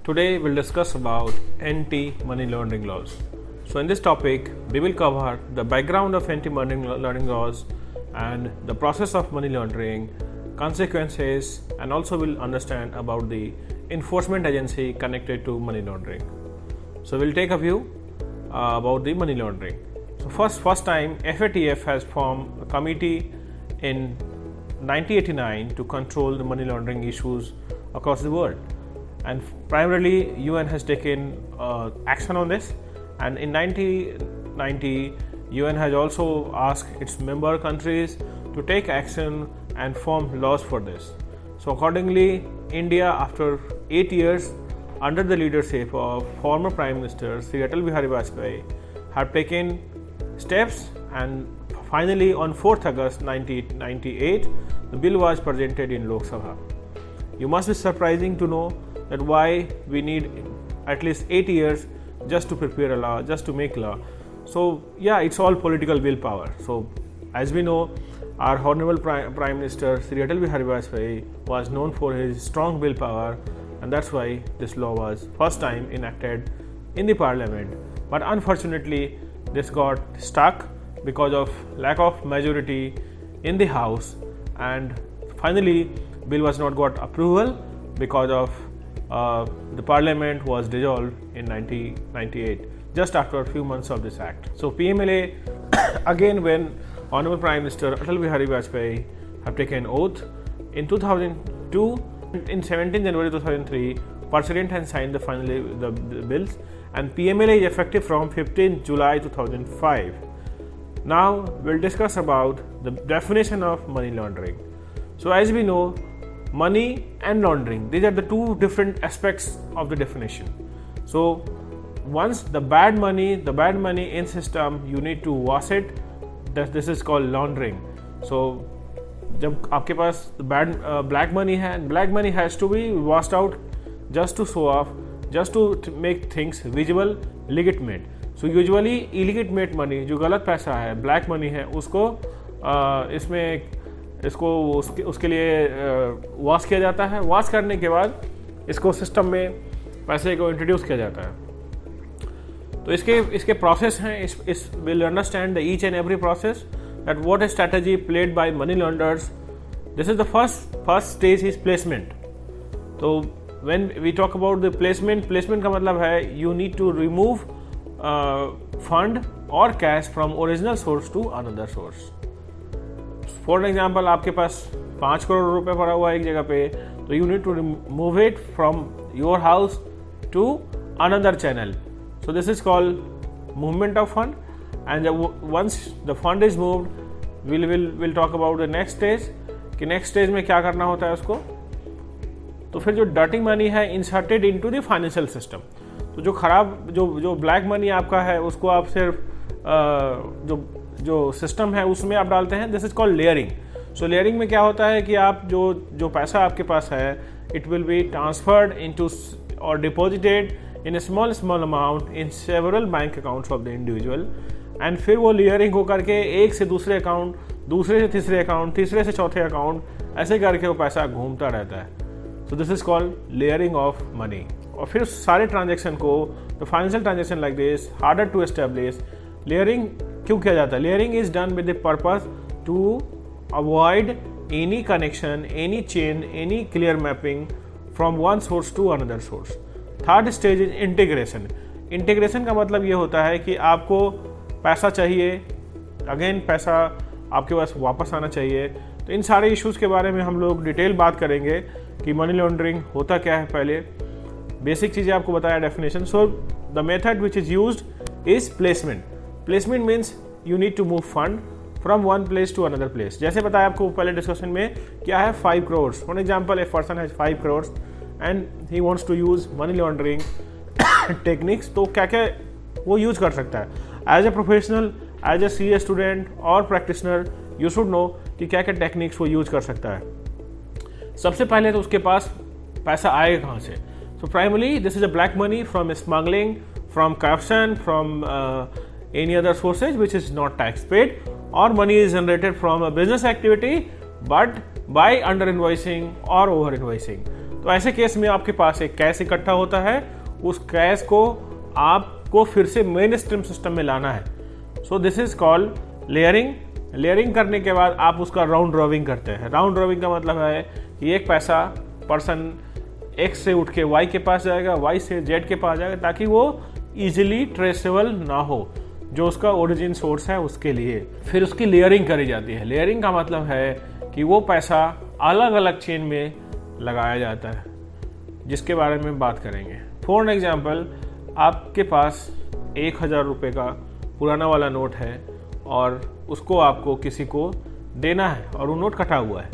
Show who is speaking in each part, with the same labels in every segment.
Speaker 1: Today we'll discuss about anti-money laundering laws. So in this topic, we will cover the background of anti-money laundering laws and the process of money laundering, consequences, and also we'll understand about the enforcement agency connected to money laundering. So we'll take a view about the money laundering. So first time FATF has formed a committee in 1989 to control the money laundering issues across the world, and primarily UN has taken action on this, and in 1990 UN has also asked its member countries to take action and form laws for this. So accordingly, India, after 8 years under the leadership of former Prime Minister Sri Atal Bihari Vajpayee, have taken steps, and finally on 4th August 1998 the bill was presented in Lok Sabha. You must be surprising to know that why we need at least 8 years just to prepare a law, just to make law. So yeah, it's all political willpower. So as we know, our Honorable Prime Minister Sri Atal Bihari Vajpayee was known for his strong willpower, and that's why this law was first time enacted in the Parliament. But unfortunately, this got stuck because of lack of majority in the House, and finally bill was not got approval because of the Parliament was dissolved in 1998, just after a few months of this act. So PMLA again, when Honorable Prime Minister Atal Bihari Vajpayee have taken oath in 2002, in 17 January 2003, President has signed the bills, and PMLA is effective from 15 July 2005. Now we'll discuss about the definition of money laundering. So as we know, money and laundering, these are the two different aspects of the definition. So once the bad money in system, you need to wash it. This is called laundering. So जब आपके पास black money है, black money has to be washed out just to show off, just to make things visible, legitimate. So usually illegitimate money, जो गलत पैसा है, black money है, उसके लिए वॉश किया जाता है. वॉश करने के बाद इसको सिस्टम में पैसे को इंट्रोड्यूस किया जाता है. तो इसके प्रोसेस हैं. इस will understand the each and every process that what is strategy played by money launderers. This is the first stage is placement. तो when we talk about the placement का मतलब है you need to remove fund और cash from original source to another source. For example, आपके पास 5 करोड़ रुपए पड़ा हुआ है एक जगह पे, तो you need to move it from your house to another channel. So this is called movement of fund. And once the fund is moved, will talk about the next stage कि नेक्स्ट स्टेज में क्या करना होता है उसको. तो फिर जो डर्टी मनी है inserted into the financial system. तो जो खराब जो ब्लैक मनी आपका है उसको आप सिर्फ जो सिस्टम है उसमें आप डालते हैं. This is called layering. So layering में क्या होता है कि आप जो पैसा आपके पास है, it will be transferred into और deposited in small amount in several bank accounts of the individual. And फिर वो लेयरिंग होकर के एक से दूसरे अकाउंट, दूसरे से तीसरे अकाउंट, तीसरे से चौथे अकाउंट, ऐसे करके वो पैसा घूमता रहता है. So this is called layering of money. और फिर सारे ट्रांजेक्शन को, the financial transaction like this harder to establish. Layering क्यों किया जाता है? Layering is done with the purpose to avoid any connection, any chain, any clear mapping from one source to another source. Third stage is integration. Integration का मतलब ये होता है कि आपको पैसा चाहिए, अगेन पैसा आपके पास वापस आना चाहिए. तो इन सारे इश्यूज़ के बारे में हम लोग डिटेल बात करेंगे कि मनी लॉन्ड्रिंग होता क्या है. पहले बेसिक चीज़ें आपको बताया, definition. So the method which is used is placement. Placement means you need to move fund from one place to another place. जैसे बताया आपको पहले डिस्कशन में, क्या है 5 crore. For example, a person has 5 crore and he wants to use money laundering techniques. तो क्या क्या वो यूज कर सकता है as a professional, as a CA student और प्रैक्टिशनर. यू शुड नो कि क्या क्या टेक्निक्स वो यूज कर सकता है. सबसे पहले तो उसके पास पैसा आएगा कहाँ से. So primarily this is a black money from smuggling, from corruption, from any other sources which is not tax paid, or money is generated from a business activity but by under invoicing or over invoicing. तो ऐसे case में आपके पास एक cash इकट्ठा होता है, उस cash को आपको फिर से मेन स्ट्रीम सिस्टम में लाना है। So this is called layering. Layering करने के बाद आप उसका राउंड रॉबिंग करते हैं। राउंड रॉबिंग का मतलब है कि एक पैसा पर्सन X से उठ के Y के पास जाएगा, Y से Z के पास जाएगा, ताकि वो इजीली ट्रेसेबल ना हो, जो उसका ओरिजिन सोर्स है उसके लिए। फिर उसकी लेयरिंग करी जाती है। लेयरिंग का मतलब है कि वो पैसा अलग अलग चेन में लगाया जाता है, जिसके बारे में बात करेंगे। फॉर एग्जाम्पल, आपके पास 1000 रुपये का पुराना वाला नोट है और उसको आपको किसी को देना है और वो नोट कटा हुआ है,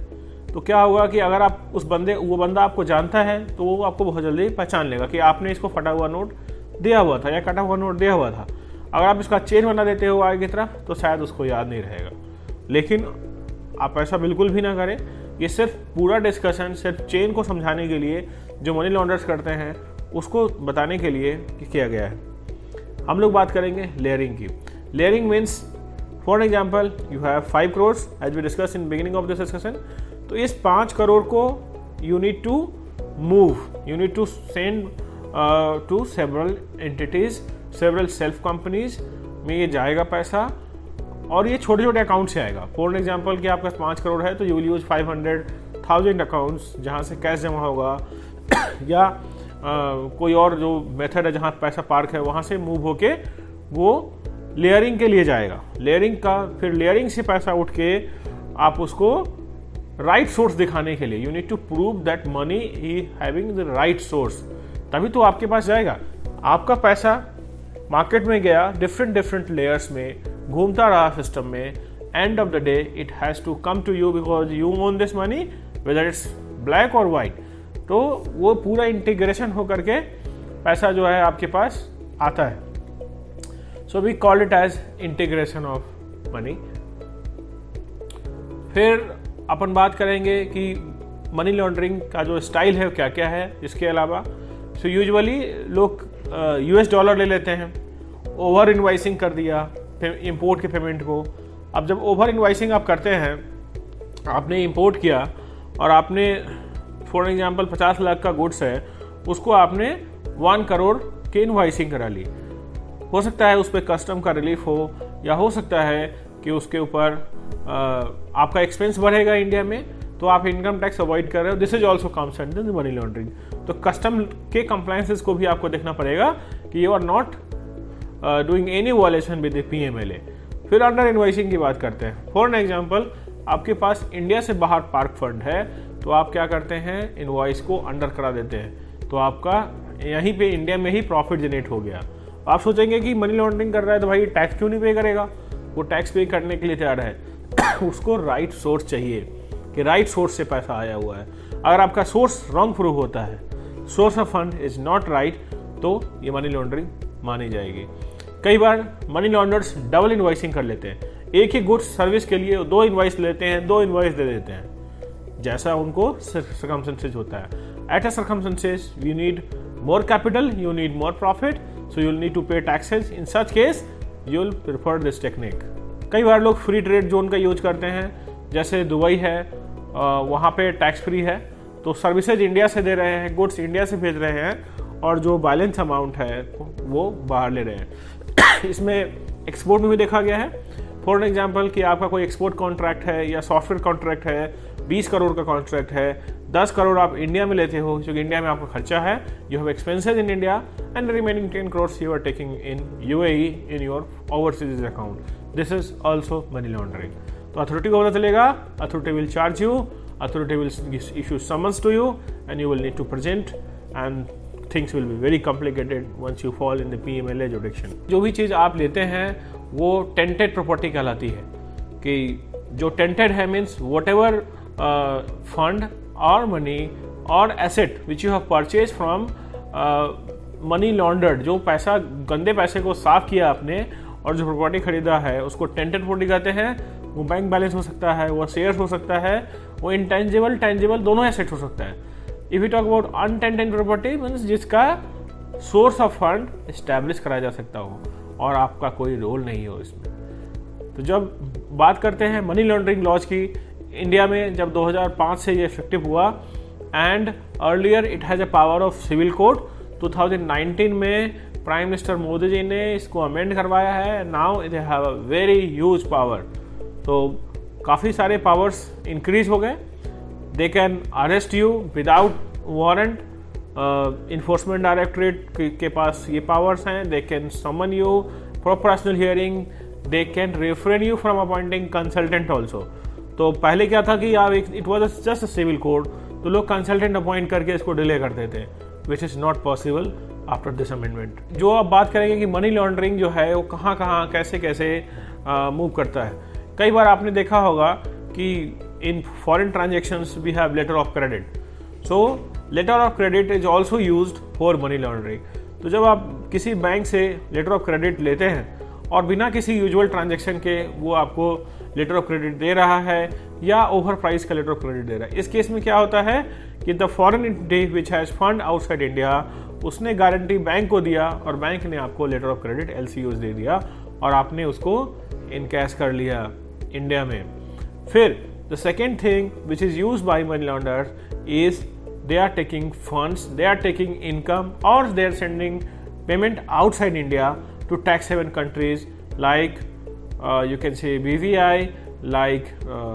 Speaker 1: तो क्या होगा कि अगर आप वो बंदा आपको जानता है तो वो आपको बहुत जल्दी पहचान लेगा कि आपने इसको फटा हुआ नोट दिया हुआ था या कटा हुआ नोट दिया हुआ था। अगर आप इसका चेन बना देते हो आगे की तरफ तो शायद उसको याद नहीं रहेगा। लेकिन आप ऐसा बिल्कुल भी ना करें। ये सिर्फ पूरा डिस्कशन सिर्फ चेन को समझाने के लिए, जो मनी लॉन्डर्स करते हैं उसको बताने के लिए कि किया गया है। हम लोग बात करेंगे लेयरिंग की। Layering means, for example, you have 5 crore as we discuss in beginning of this discussion. तो इस 5 करोड़ को you need to move, you need to send to several entities, several self companies में ये जाएगा पैसा, और ये छोटे छोटे अकाउंट से आएगा। फॉर एग्जाम्पल कि आपका 5 करोड़ है तो यू विल यूज 500,000 अकाउंट्स जहाँ से कैश जमा होगा या कोई और जो मेथड है जहाँ पैसा पार्क है वहाँ से मूव होके वो लेयरिंग के लिए जाएगा। लेयरिंग का फिर लेयरिंग से पैसा उठ के आप उसको राइट सोर्स दिखाने के लिए, you need to prove that money he having the right source, तभी तो आपके पास जाएगा। आपका पैसा मार्केट में गया, डिफरेंट लेयर्स में घूमता रहा सिस्टम में, end of the day it has to come to you because you own this money, whether it's black or white. तो वो पूरा इंटीग्रेशन होकर के पैसा जो है आपके पास आता है। So we call it as integration of money. फिर अपन बात करेंगे कि मनी लॉन्ड्रिंग का जो स्टाइल है क्या क्या है इसके अलावा। सो यूजुअली लोग US डॉलर ले लेते हैं, ओवर इनवाइसिंग कर दिया इंपोर्ट के पेमेंट को। अब जब ओवर इनवाइसिंग आप करते हैं, आपने इंपोर्ट किया और आपने फॉर एग्जांपल 50 लाख का गुड्स है, उसको आपने 1 करोड़ की इनवाइसिंग करा ली। हो सकता है उस पर कस्टम का रिलीफ हो, या हो सकता है कि उसके ऊपर आपका एक्सपेंस बढ़ेगा इंडिया में, तो आप इनकम टैक्स अवॉइड कर रहे हो। This is also comes under the money laundering. तो कस्टम के कंप्लायंसेस को भी आपको देखना पड़ेगा कि you are not doing any violation with the PMLA। फिर अंडर इनवाइसिंग की बात करते हैं। फॉर एग्जाम्पल, आपके पास इंडिया से बाहर पार्क फंड है, तो आप क्या करते हैं, इनवॉइस को अंडर करा देते हैं, तो आपका यहीं पे इंडिया में ही प्रॉफिट जनरेट हो गया। आप सोचेंगे कि मनी लॉन्ड्रिंग कर रहा है तो भाई टैक्स क्यों नहीं पे करेगा? वो टैक्स पे करने के लिए तैयार है। उसको राइट सोर्स चाहिए कि राइट सोर्स से पैसा आया हुआ है। अगर आपका सोर्स रॉन्ग प्रूव होता है, source of fund is not right, तो ये मनी लॉन्ड्रिंग मानी जाएगी। कई बार मनी लॉन्डर्स डबल इनवॉइसिंग कर लेते हैं। एक ही गुड्स सर्विस के लिए 2 इनवॉइस लेते हैं, 2 इनवॉइस दे देते हैं, जैसा उनको सर्कमस्टेंसेस होता है। At a circumstances you need more capital, you need more profit, so you'll need to pay taxes. In such case, you'll prefer this technique. कई बार लोग फ्री ट्रेड जोन का यूज करते हैं, जैसे दुबई है, वहाँ पे टैक्स फ्री है, तो सर्विसेज इंडिया से दे रहे हैं, गुड्स इंडिया से भेज रहे हैं, और जो बैलेंस अमाउंट है वो बाहर ले रहे हैं। इसमें एक्सपोर्ट में भी देखा गया है। फॉर एग्जाम्पल कि आपका कोई एक्सपोर्ट कॉन्ट्रैक्ट है या सॉफ्टवेयर कॉन्ट्रैक्ट है, 20 करोड़ का कॉन्ट्रैक्ट है, 10 करोड़ आप इंडिया में लेते हो क्योंकि इंडिया में आपका खर्चा है, you have expenses in India, and remaining 10 crore you are taking in UAE in your overseas account. This is also money laundering. तो अथॉरिटी को पता चलेगा, authority will charge you, authority will issue summons to you, and you will need to present, and things will be very complicated once you fall in the PMLA jurisdiction. जो भी चीज़ आप लेते हैं वो टेंटेड प्रॉपर्टी कहलाती है, कि जो टेंटेड है मीन्स वट एवर फंड और मनी और asset which you have purchase from money laundered, जो पैसा गंदे पैसे को साफ किया आपने और जो प्रॉपर्टी खरीदा है उसको टेंटेड प्रॉपर्टी कहते हैं। वो बैंक बैलेंस हो सकता है, वो शेयर्स हो सकता है, वो इंटेंजिबल टेंजिबल दोनों एसेट हो सकता है। If you talk about unattended property means जिसका सोर्स ऑफ फंड इस्टेब्लिश कराया जा सकता हो और आपका कोई रोल नहीं हो इसमें। तो जब बात करते हैं मनी लॉन्ड्रिंग लॉज की, इंडिया में जब 2005 से ये इफेक्टिव हुआ and earlier it has a power of civil code. 2019 में प्राइम मिनिस्टर मोदी जी ने इसको अमेंड करवाया है। Now they have a very huge power, तो काफ़ी सारे पावर्स इंक्रीज हो गए। They can arrest you without warrant, enforcement directorate के पास ये पावर्स हैं। They can summon you for personal hearing, they can refrain you from appointing consultant also. तो पहले क्या था कि आप it was just civil code, तो लोग कंसल्टेंट अपॉइंट करके इसको डिले करते थे, which is not possible after this amendment. जो आप बात करेंगे कि मनी लॉन्ड्रिंग जो है वो कहाँ कहाँ कैसे कैसे मूव करता है। कई बार आपने देखा होगा कि in foreign transactions we have letter of credit, so letter of credit is also used for money laundering. तो जब आप किसी बैंक से लेटर ऑफ क्रेडिट लेते हैं और बिना किसी यूजुअल ट्रांजैक्शन के वो आपको लेटर ऑफ क्रेडिट दे रहा है या ओवर प्राइस का लेटर ऑफ क्रेडिट दे रहा है, इस केस में क्या होता है कि the foreign entity which has fund outside India, उसने गारंटी बैंक को दिया और बैंक ने आपको लेटर ऑफ क्रेडिट LCOs दे दिया और आपने उसको इनकैश कर लिया इंडिया में। फिर the second thing which is used by money launderers is they are taking funds, they are taking income, or they are sending payment outside India to tax haven countries like you can say BVI, like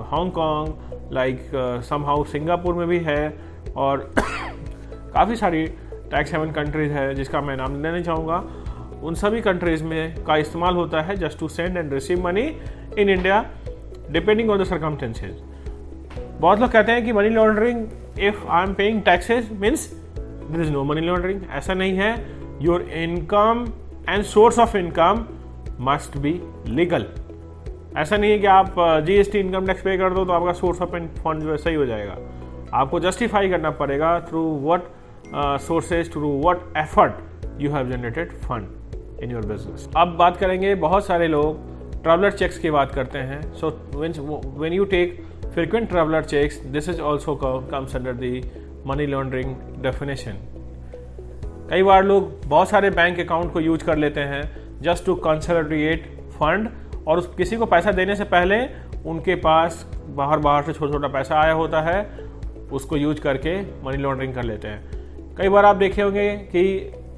Speaker 1: Hong Kong, like somehow Singapore में भी है और काफ़ी सारी tax haven countries है जिसका मैं नाम लेना चाहूँगा। उन सभी कंट्रीज में का इस्तेमाल होता है just to send and receive money in India depending on the circumstances. बहुत लोग कहते हैं कि money laundering if I am paying taxes means there is no money laundering. ऐसा नहीं है। Your income and source of income must be legal. ऐसा नहीं है कि आप GST इनकम टैक्स पे कर दो तो आपका सोर्स ऑफ फंड जो है सही हो जाएगा। आपको जस्टिफाई करना पड़ेगा through what sources, through what effort you have generated fund in your business. अब बात करेंगे, बहुत सारे लोग ट्रैवलर चेक्स की बात करते हैं। So when you take frequent traveler checks, this is also comes under the money laundering definition। कई बार लोग बहुत सारे बैंक अकाउंट को यूज कर लेते हैं जस्ट टू कंसोलिडेट फंड और किसी को पैसा देने से पहले उनके पास बाहर से छोटा छोटा पैसा आया होता है, उसको यूज करके मनी लॉन्ड्रिंग कर लेते हैं। कई बार आप देखे होंगे कि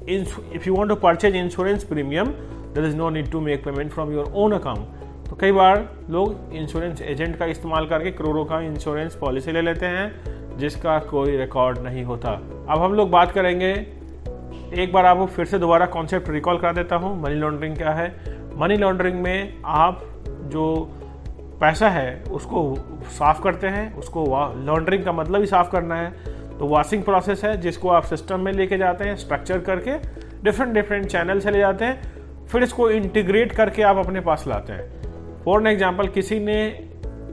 Speaker 1: if you want to purchase insurance premium there is no need to make payment from your own account. तो कई बार लोग इंश्योरेंस एजेंट का इस्तेमाल करके करोड़ों का इंश्योरेंस पॉलिसी ले लेते हैं जिसका कोई रिकॉर्ड नहीं होता। अब हम लोग बात करेंगे, एक बार आपको फिर से दोबारा कॉन्सेप्ट रिकॉल करा देता हूँ। मनी लॉन्ड्रिंग क्या है? मनी लॉन्ड्रिंग में आप जो पैसा है उसको साफ करते हैं, उसको लॉन्ड्रिंग का मतलब ही साफ करना है। तो वॉशिंग प्रोसेस है जिसको आप सिस्टम में लेके जाते हैं, स्ट्रक्चर करके डिफरेंट चैनल से ले जाते हैं, फिर इसको इंटीग्रेट करके आप अपने पास लाते हैं। फॉर एग्जाम्पल, किसी ने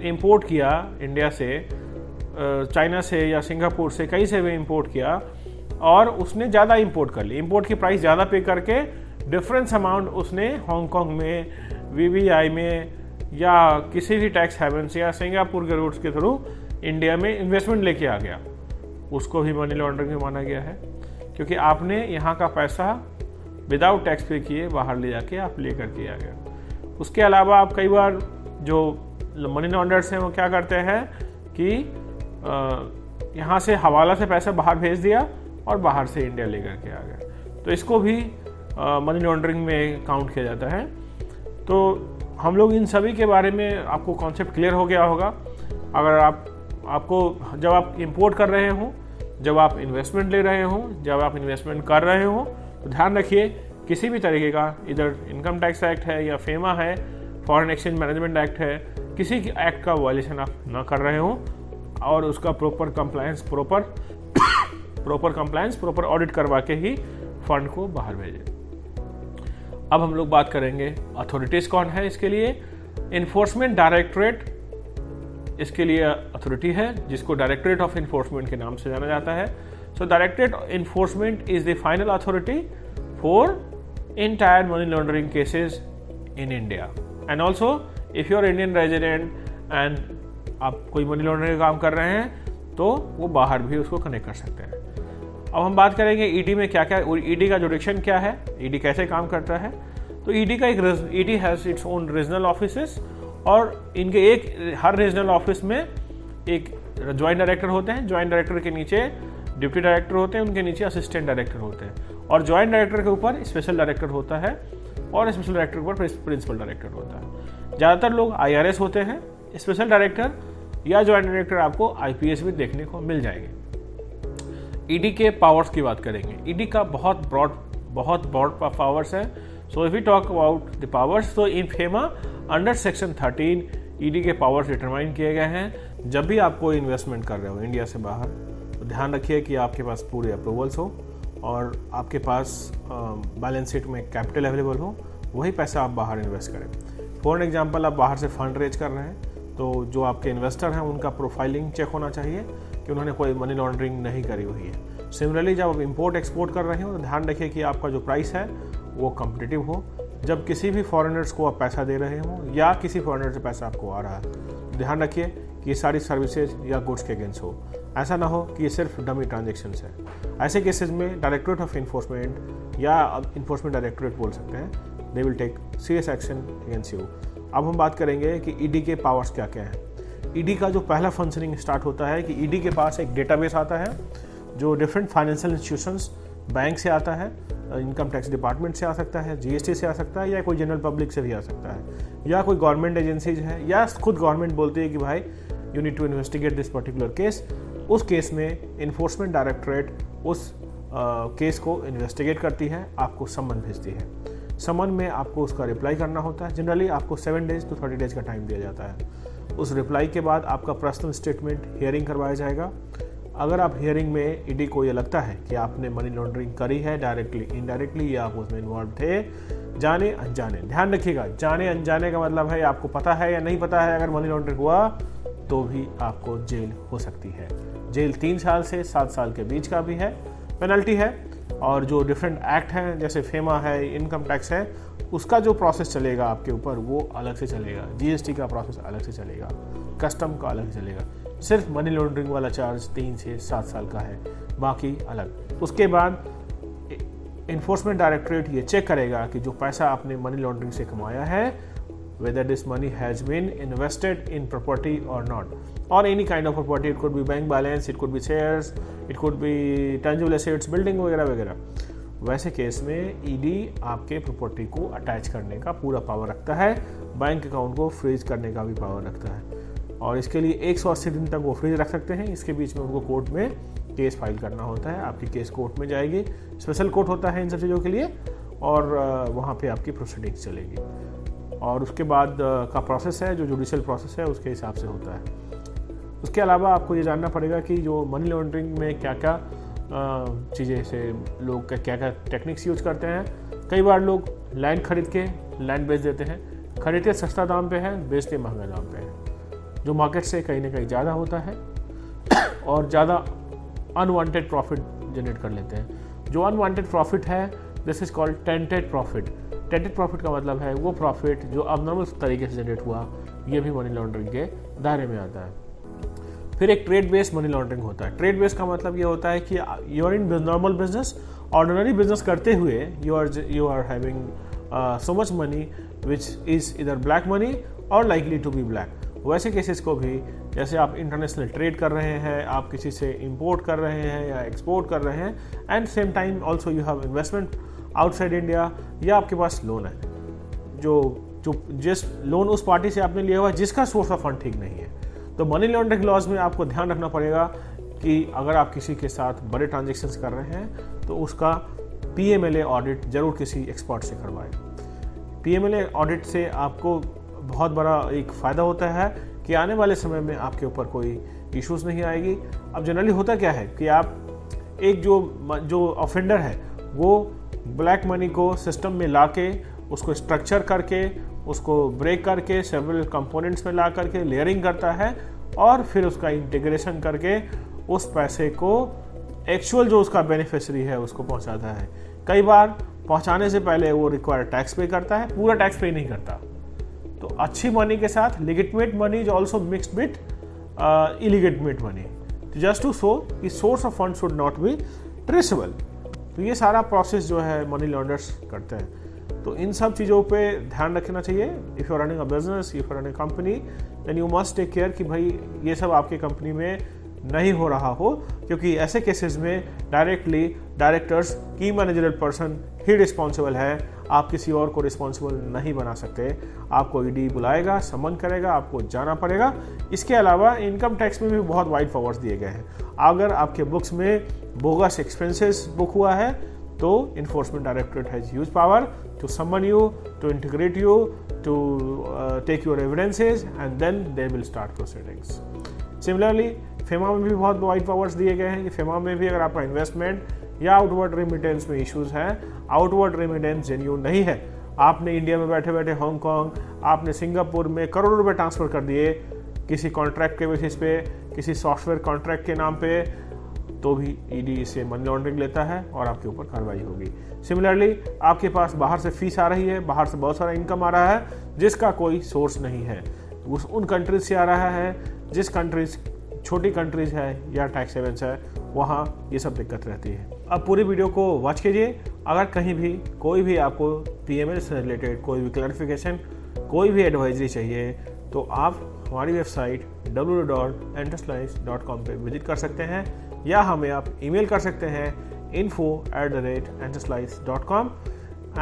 Speaker 1: इंपोर्ट किया इंडिया से, चाइना से या सिंगापुर से, कहीं से भी इंपोर्ट किया और उसने ज़्यादा इंपोर्ट कर ली, इंपोर्ट की प्राइस ज़्यादा पे करके डिफरेंस अमाउंट उसने हांगकांग में, VVI में या किसी भी टैक्स हेवन से या सिंगापुर के रूट्स के थ्रू इंडिया में इन्वेस्टमेंट लेके आ गया, उसको भी मनी लॉन्ड्रिंग में माना गया है, क्योंकि आपने यहाँ का पैसा विदाउट टैक्स पे किए बाहर ले जाके आप ले करके आ गया। उसके अलावा आप कई बार जो मनी लॉन्डर्स हैं वो क्या करते हैं कि यहाँ से हवाला से पैसा बाहर भेज दिया और बाहर से इंडिया लेकर के आ गया, तो इसको भी मनी लॉन्ड्रिंग में काउंट किया जाता है। तो हम लोग इन सभी के बारे में आपको कॉन्सेप्ट क्लियर हो गया होगा। अगर आपको जब आप इंपोर्ट कर रहे हो, जब आप इन्वेस्टमेंट ले रहे हो, जब आप इन्वेस्टमेंट कर रहे हो, तो ध्यान रखिए किसी भी तरीके का इधर इनकम टैक्स एक्ट है या फेमा है, फॉरेन एक्सचेंज मैनेजमेंट एक्ट है, किसी की एक्ट का वायलेशन आप ना कर रहे हो और उसका प्रॉपर कंप्लायंस प्रॉपर ऑडिट करवा के ही फंड को बाहर भेजें। अब हम लोग बात करेंगे अथॉरिटीज कौन है इसके लिए। इन्फोर्समेंट डायरेक्टरेट इसके लिए अथॉरिटी है जिसको डायरेक्टरेट ऑफ इन्फोर्समेंट के नाम से जाना जाता है। So directorate of enforcement is the final authority for entire money laundering cases in India, and also if you are Indian resident and आप कोई मनी लॉन्ड्रिंग का काम कर रहे हैं तो वो बाहर भी उसको कनेक्ट कर सकते हैं। अब हम बात करेंगे ईडी में क्या क्या, ईडी का जुडिक्शन क्या है, ईडी कैसे काम करता है। तो ईडी का ED has its own regional offices और इनके हर रीजनल ऑफिस में एक ज्वाइंट डायरेक्टर होते हैं, ज्वाइंट डायरेक्टर के नीचे डिप्टी डायरेक्टर होते हैं, उनके नीचे असिस्टेंट डायरेक्टर होते हैं, और ज्वाइंट डायरेक्टर के ऊपर स्पेशल डायरेक्टर होता है और स्पेशल डायरेक्टर के ऊपर प्रिंसिपल डायरेक्टर होता है। ज़्यादातर लोग IRS होते हैं। स्पेशल डायरेक्टर या ज्वाइंट डायरेक्टर आपको IPS भी देखने को मिल जाएंगे। ED के पावर्स की बात करेंगे। ED का बहुत ब्रॉड पावर्स है। So if we talk about the powers, तो in FEMA under section 13 ED के पावर्स डिटरमाइन किए गए हैं। जब भी आप कोई इन्वेस्टमेंट कर रहे हो इंडिया से बाहर, तो ध्यान रखिए कि आपके पास पूरे अप्रूवल्स हो और आपके पास बैलेंस शीट में कैपिटल अवेलेबल हो, वही पैसा आप बाहर इन्वेस्ट करें। फॉर एग्जांपल, आप बाहर से फंड रेज कर रहे हैं, तो जो आपके इन्वेस्टर हैं उनका प्रोफाइलिंग चेक होना चाहिए कि उन्होंने कोई मनी लॉन्ड्रिंग नहीं करी हुई है। सिमिलरली, जब आप इंपोर्ट एक्सपोर्ट कर रहे हो तो ध्यान रखिए कि आपका जो प्राइस है वो कम्पिटिटिव हो। जब किसी भी फॉरेनर्स को आप पैसा दे रहे हो या किसी फॉरेनर से पैसा आपको आ रहा है, तो ध्यान रखिए कि ये सारी सर्विसेज या गुड्स के अगेंस्ट हो। ऐसा ना हो कि ये सिर्फ डमी ट्रांजेक्शन्स है। ऐसे केसेस में डायरेक्टरेट ऑफ इन्फोर्समेंट या इन्फोर्समेंट डायरेक्टरेट बोल सकते हैं, they will take serious action against you. अब हम बात करेंगे कि ED के पावर्स क्या क्या हैं। ED का जो पहला फंक्शनिंग स्टार्ट होता है कि ED के पास एक डेटाबेस आता है जो डिफरेंट फाइनेंशियल इंस्टीट्यूशंस, बैंक से आता है, इनकम टैक्स डिपार्टमेंट से आ सकता है, GST से आ सकता है, या कोई जनरल पब्लिक से भी आ सकता है, या कोई गवर्नमेंट एजेंसीज है, या खुद गवर्नमेंट बोलती है कि भाई you need to investigate this particular case. उस केस में इन्फोर्समेंट डायरेक्टरेट उस केस को इन्वेस्टिगेट करती है, आपको समन भेजती है। समन में आपको उसका रिप्लाई करना होता है। जनरली आपको 7 डेज to 30 डेज का टाइम दिया जाता है। उस रिप्लाई के बाद आपका पर्सनल स्टेटमेंट हियरिंग करवाया जाएगा। अगर आप हियरिंग में ED को ये लगता है कि आपने मनी लॉन्ड्रिंग करी है डायरेक्टली, इनडायरेक्टली, या आप उसमें इन्वॉल्व थे, जाने अनजाने, ध्यान रखिएगा, जाने अनजाने का मतलब है आपको पता है या नहीं पता है। अगर मनी लॉन्ड्रिंग हुआ तो भी आपको जेल हो सकती है। जेल 3 साल से 7 साल के बीच का भी है, पेनल्टी है। और जो डिफरेंट एक्ट हैं, जैसे फेमा है, इनकम टैक्स है, उसका जो प्रोसेस चलेगा आपके ऊपर वो अलग से चलेगा। GST का प्रोसेस अलग से चलेगा, कस्टम का अलग से चलेगा। सिर्फ मनी लॉन्ड्रिंग वाला चार्ज 3 से 7 साल का है, बाकी अलग। उसके बाद इन्फोर्समेंट डायरेक्टरेट ये चेक करेगा कि जो पैसा आपने मनी लॉन्ड्रिंग से कमाया है, whether this money has been invested in property or not, or any kind of property. It could be bank balance, it could be shares, it could be tangible assets, building वगैरह वगैरह। वैसे case में ED आपके property को attach करने का पूरा power रखता है, बैंक अकाउंट को फ्रीज करने का भी पावर रखता है, और इसके लिए 180 दिन तक वो फ्रीज रख सकते हैं। इसके बीच में उनको कोर्ट में केस फाइल करना होता है। आपकी केस कोर्ट में जाएगी, स्पेशल कोर्ट होता है इन सब चीज़ों के लिए, और वहाँ पे आपकी प्रोसीडिंग्स चलेगी। और उसके बाद का प्रोसेस है, जो जुडिशियल प्रोसेस है, उसके हिसाब से होता है। उसके अलावा आपको ये जानना पड़ेगा कि जो मनी लॉन्ड्रिंग में क्या क्या चीज़ें से लोग क्या क्या टेक्निक्स यूज करते हैं। कई बार लोग लैंड खरीद के लैंड बेच देते हैं। खरीदते सस्ता दाम पे है, बेचते महंगा दाम पे है, जो मार्केट से कहीं ना कहीं ज़्यादा होता है, और ज़्यादा अनवांटेड प्रॉफिट जनरेट कर लेते हैं। जो अनवांटेड प्रॉफिट है, this is called tainted profit. Tainted profit का मतलब है वो प्रॉफिट जो अबनॉर्मल तरीके से जनरेट हुआ, ये भी मनी लॉन्ड्रिंग के दायरे में आता है। फिर एक ट्रेड बेस्ड मनी लॉन्ड्रिंग होता है। ट्रेड बेस्ड का मतलब ये होता है कि you are in normal business, ordinary business करते हुए you are having so much money which is either black money और लाइकली टू बी ब्लैक। वैसे केसेस को भी, जैसे आप इंटरनेशनल ट्रेड कर रहे हैं, आप किसी से इंपोर्ट कर रहे हैं या एक्सपोर्ट कर रहे हैं, and same time also you have investment outside India, या आपके पास लोन है, जो जिस लोन उस पार्टी से आपने लिया हुआ है जिसका सोर्स ऑफ फंड ठीक नहीं है। तो मनी लॉन्ड्रिंग लॉज में आपको ध्यान रखना पड़ेगा कि अगर आप किसी के साथ बड़े ट्रांजेक्शन्स कर रहे हैं तो उसका PMLA ऑडिट जरूर किसी एक्सपर्ट से करवाएं। PMLA ऑडिट से आपको बहुत बड़ा एक फ़ायदा होता है कि आने वाले समय में आपके ऊपर कोई इश्यूज़ नहीं आएगी। अब जनरली होता क्या है कि आप एक जो ऑफेंडर है वो ब्लैक मनी को सिस्टम में लाके उसको स्ट्रक्चर करके, उसको ब्रेक करके, सेवरल कंपोनेंट्स में ला करके लेयरिंग करता है, और फिर उसका इंटीग्रेशन करके उस पैसे को एक्चुअल जो उसका बेनिफिशियरी है उसको पहुंचाता है। कई बार पहुंचाने से पहले वो रिक्वायर्ड टैक्स पे करता है, पूरा टैक्स पे नहीं करता। तो अच्छी मनी के साथ legitimate money is also mixed with illegitimate money, just to show कि source of fund should not be traceable. तो ये सारा प्रोसेस जो है मनी लॉन्डर्स करते हैं। तो इन सब चीज़ों पे ध्यान रखना चाहिए। If you are running a business, if you are running a company, then you must take care कि भाई ये सब आपकी कंपनी में नहीं हो रहा हो, क्योंकि ऐसे केसेस में डायरेक्टली डायरेक्टर्स की मैनेजरल पर्सन ही रिस्पॉन्सिबल है, आप किसी और को रिस्पॉन्सिबल नहीं बना सकते। आपको ईडी बुलाएगा, समन करेगा, आपको जाना पड़ेगा। इसके अलावा इनकम टैक्स में भी बहुत वाइड पावर्स दिए गए हैं। अगर आपके बुक्स में बोगस एक्सपेंसेस बुक हुआ है तो enforcement directorate has huge power to summon you, to integrate you, to take your evidences and then they will start proceedings. Similarly FEMA में भी बहुत वाइड पावर्स दिए गए हैं कि फेमा में भी अगर आपका इन्वेस्टमेंट या आउटवर्ड रेमिटेंस में इश्यूज हैं, आउटवर्ड रेमिटेंस जेन्यून नहीं है, आपने इंडिया में बैठे बैठे हांगकांग, आपने सिंगापुर में करोड़ों रुपए ट्रांसफर कर दिए किसी कॉन्ट्रैक्ट के बेसिस पे, किसी सॉफ्टवेयर कॉन्ट्रैक्ट के नाम पे, तो भी ईडी इसे मनी लॉन्ड्रिंग लेता है और आपके ऊपर कार्रवाई होगी। सिमिलरली आपके पास बाहर से फीस आ रही है, बाहर से बहुत सारा इनकम आ रहा है जिसका कोई सोर्स नहीं है, उन कंट्रीज से आ रहा है जिस कंट्रीज छोटी कंट्रीज है या टैक्स हेवंस है, वहाँ ये सब दिक्कत रहती है। अब पूरी वीडियो को वॉच कीजिए। अगर कहीं भी कोई भी आपको पीएमएल से रिलेटेड कोई भी क्लैरिफिकेशन, कोई भी एडवाइजरी चाहिए तो आप हमारी वेबसाइट www.antrustlife.com पे विजिट कर सकते हैं या हमें आप ईमेल कर सकते हैं info@antrustlife.com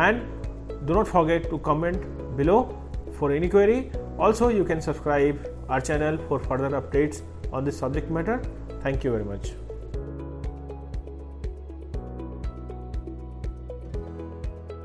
Speaker 1: and do not forget to comment below for any query. Also, you can subscribe our channel for further updates on this subject matter. Thank you very much.